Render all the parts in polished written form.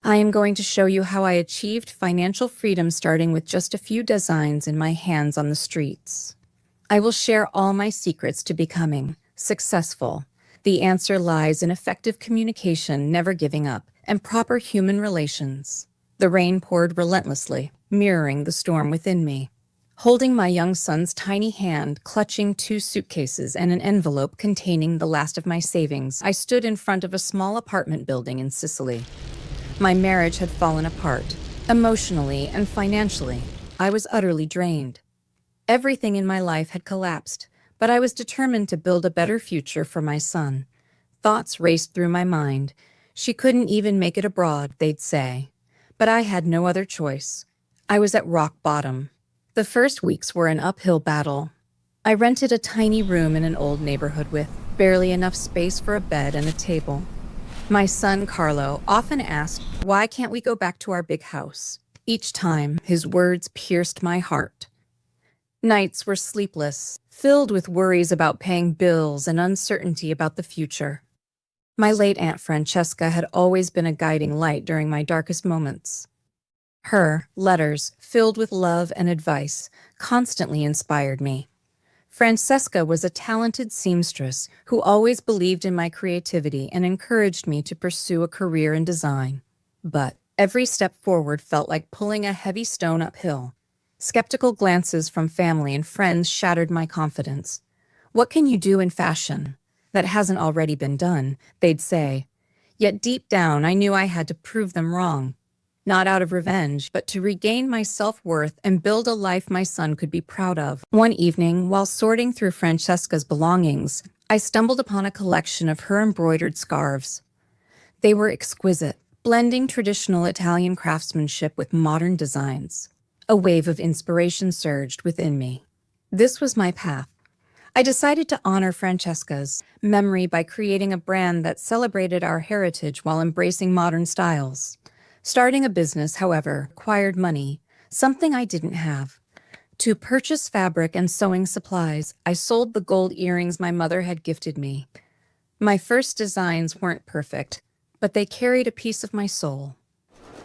I am going to show you how I achieved financial freedom starting with just a few designs in my hands on the streets. I will share all my secrets to becoming successful. The answer lies in effective communication, never giving up, and proper human relations. The rain poured relentlessly, mirroring the storm within me. Holding my young son's tiny hand, clutching two suitcases and an envelope containing the last of my savings, I stood in front of a small apartment building in Sicily. My marriage had fallen apart. Emotionally and financially, I was utterly drained. Everything in my life had collapsed, but I was determined to build a better future for my son. Thoughts raced through my mind. She couldn't even make it abroad, they'd say. But I had no other choice. I was at rock bottom. The first weeks were an uphill battle. I rented a tiny room in an old neighborhood with barely enough space for a bed and a table. My son, Carlo, often asked, "Why can't we go back to our big house?" Each time, his words pierced my heart. Nights were sleepless, filled with worries about paying bills and uncertainty about the future. My late Aunt Francesca had always been a guiding light during my darkest moments. Her letters, filled with love and advice, constantly inspired me. Francesca was a talented seamstress who always believed in my creativity and encouraged me to pursue a career in design. But every step forward felt like pulling a heavy stone uphill. Skeptical glances from family and friends shattered my confidence. "What can you do in fashion that hasn't already been done?" they'd say. Yet deep down, I knew I had to prove them wrong. Not out of revenge, but to regain my self-worth and build a life my son could be proud of. One evening, while sorting through Francesca's belongings, I stumbled upon a collection of her embroidered scarves. They were exquisite, blending traditional Italian craftsmanship with modern designs. A wave of inspiration surged within me. This was my path. I decided to honor Francesca's memory by creating a brand that celebrated our heritage while embracing modern styles. Starting a business, however, required money, something I didn't have. To purchase fabric and sewing supplies, I sold the gold earrings my mother had gifted me. My first designs weren't perfect, but they carried a piece of my soul.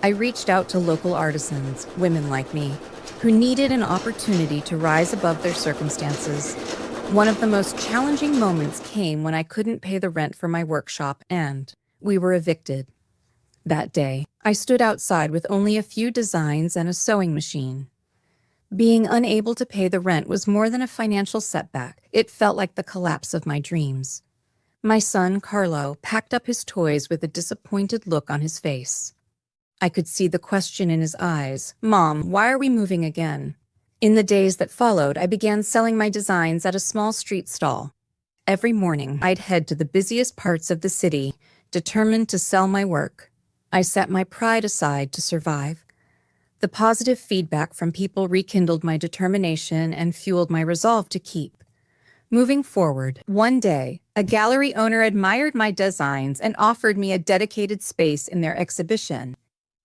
I reached out to local artisans, women like me, who needed an opportunity to rise above their circumstances. One of the most challenging moments came when I couldn't pay the rent for my workshop and we were evicted. That day, I stood outside with only a few designs and a sewing machine. Being unable to pay the rent was more than a financial setback. It felt like the collapse of my dreams. My son, Carlo, packed up his toys with a disappointed look on his face. I could see the question in his eyes. "Mom, why are we moving again?" In the days that followed, I began selling my designs at a small street stall. Every morning, I'd head to the busiest parts of the city, determined to sell my work. I set my pride aside to survive. The positive feedback from people rekindled my determination and fueled my resolve to keep moving forward. One day, a gallery owner admired my designs and offered me a dedicated space in their exhibition,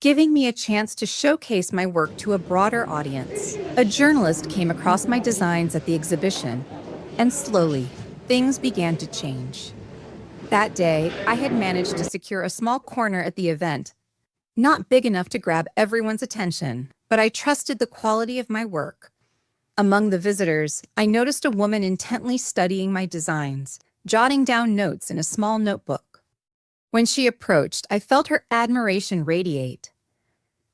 giving me a chance to showcase my work to a broader audience. A journalist came across my designs at the exhibition, and slowly, things began to change. That day, I had managed to secure a small corner at the event. Not big enough to grab everyone's attention, but I trusted the quality of my work. Among the visitors, I noticed a woman intently studying my designs, jotting down notes in a small notebook. When she approached, I felt her admiration radiate.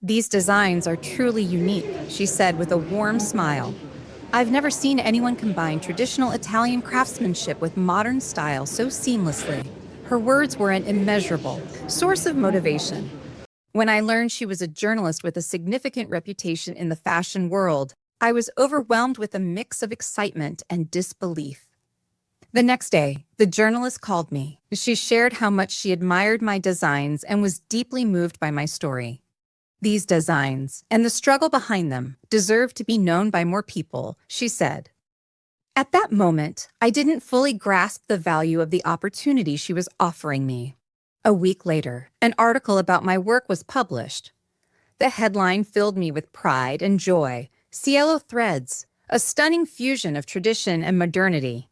"These designs are truly unique," she said with a warm smile. "I've never seen anyone combine traditional Italian craftsmanship with modern style so seamlessly." Her words were an immeasurable source of motivation. When I learned she was a journalist with a significant reputation in the fashion world, I was overwhelmed with a mix of excitement and disbelief. The next day, the journalist called me. She shared how much she admired my designs and was deeply moved by my story. "These designs, and the struggle behind them, deserve to be known by more people," she said. At that moment, I didn't fully grasp the value of the opportunity she was offering me. A week later, an article about my work was published. The headline filled me with pride and joy. "Cielo Threads, a stunning fusion of tradition and modernity."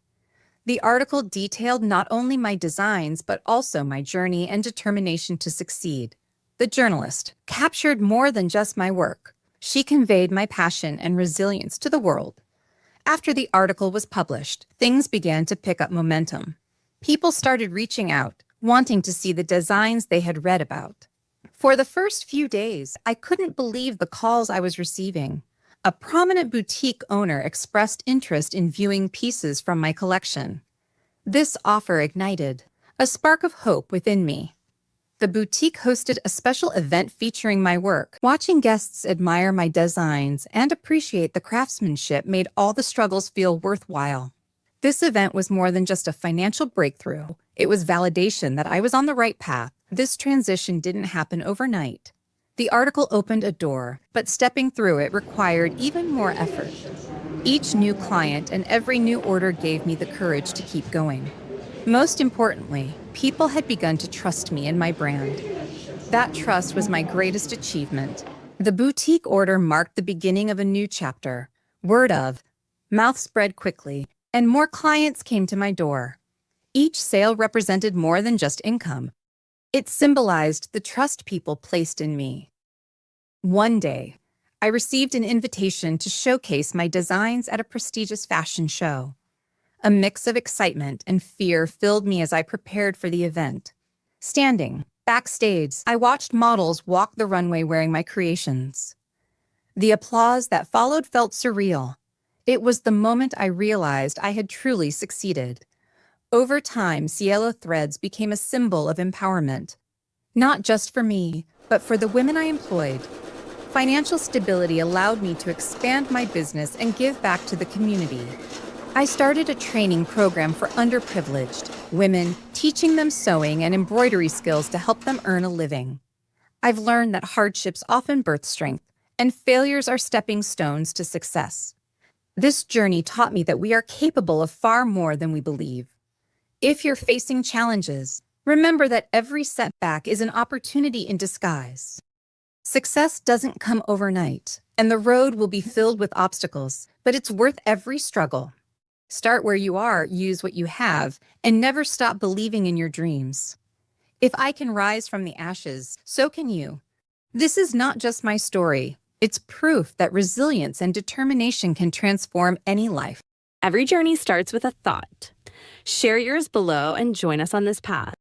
The article detailed not only my designs, but also my journey and determination to succeed. the journalist, captured more than just my work. She conveyed my passion and resilience to the world. After the article was published, things began to pick up momentum. People started reaching out, wanting to see the designs they had read about. For the first few days, I couldn't believe the calls I was receiving. A prominent boutique owner expressed interest in viewing pieces from my collection. This offer ignited a spark of hope within me. The boutique hosted a special event featuring my work. Watching guests admire my designs and appreciate the craftsmanship made all the struggles feel worthwhile. This event was more than just a financial breakthrough. It was validation that I was on the right path. This transition didn't happen overnight. The article opened a door, but stepping through it required even more effort. Each new client and every new order gave me the courage to keep going. Most importantly, people had begun to trust me and my brand. That trust was my greatest achievement. The boutique order marked the beginning of a new chapter. Word of mouth spread quickly, and more clients came to my door. Each sale represented more than just income. It symbolized the trust people placed in me. One day, I received an invitation to showcase my designs at a prestigious fashion show. A mix of excitement and fear filled me as I prepared for the event. Standing backstage, I watched models walk the runway wearing my creations. The applause that followed felt surreal. It was the moment I realized I had truly succeeded. Over time, Cielo threads became a symbol of empowerment, not just for me, but for the women I employed. Financial stability allowed me to expand my business and give back to the community. I started a training program for underprivileged women, teaching them sewing and embroidery skills to help them earn a living. I've learned that hardships often birth strength, and failures are stepping stones to success. This journey taught me that we are capable of far more than we believe. If you're facing challenges, remember that every setback is an opportunity in disguise. Success doesn't come overnight, and the road will be filled with obstacles, but it's worth every struggle. Start where you are, use what you have, and never stop believing in your dreams. If I can rise from the ashes, so can you. This is not just my story. It's proof that resilience and determination can transform any life. Every journey starts with a thought. Share yours below and join us on this path.